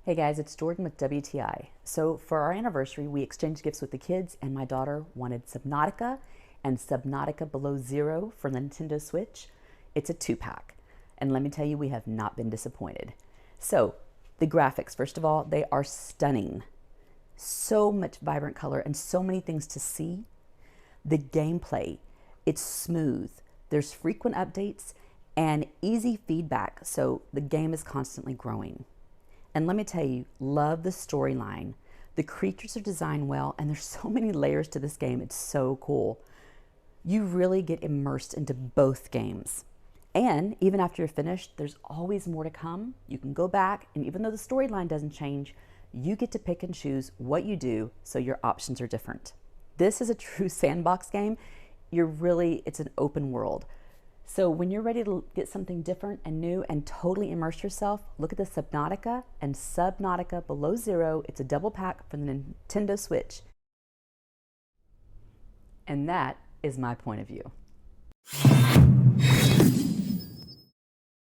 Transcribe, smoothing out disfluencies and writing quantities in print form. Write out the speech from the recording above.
Hey guys, it's Jordan with WTI. So for our anniversary, we exchanged gifts with the kids, and my daughter wanted Subnautica and Subnautica Below Zero for the Nintendo Switch. It's a 2-pack. And let me tell you, we have not been disappointed. So the graphics, first of all, they are stunning. So much vibrant color and so many things to see. The gameplay, it's smooth. There's frequent updates and easy feedback, so the game is constantly growing. And let me tell you, love the storyline. The creatures are designed well, and there's so many layers to this game. It's so cool. You really get immersed into both games. And even after you're finished, there's always more to come. You can go back, and even though the storyline doesn't change, you get to pick and choose what you do, so your options are different. This is a true sandbox game. It's an open world. So when you're ready to get something different and new and totally immerse yourself, look at the Subnautica and Subnautica Below Zero. It's a double pack for the Nintendo Switch. And that is my point of view.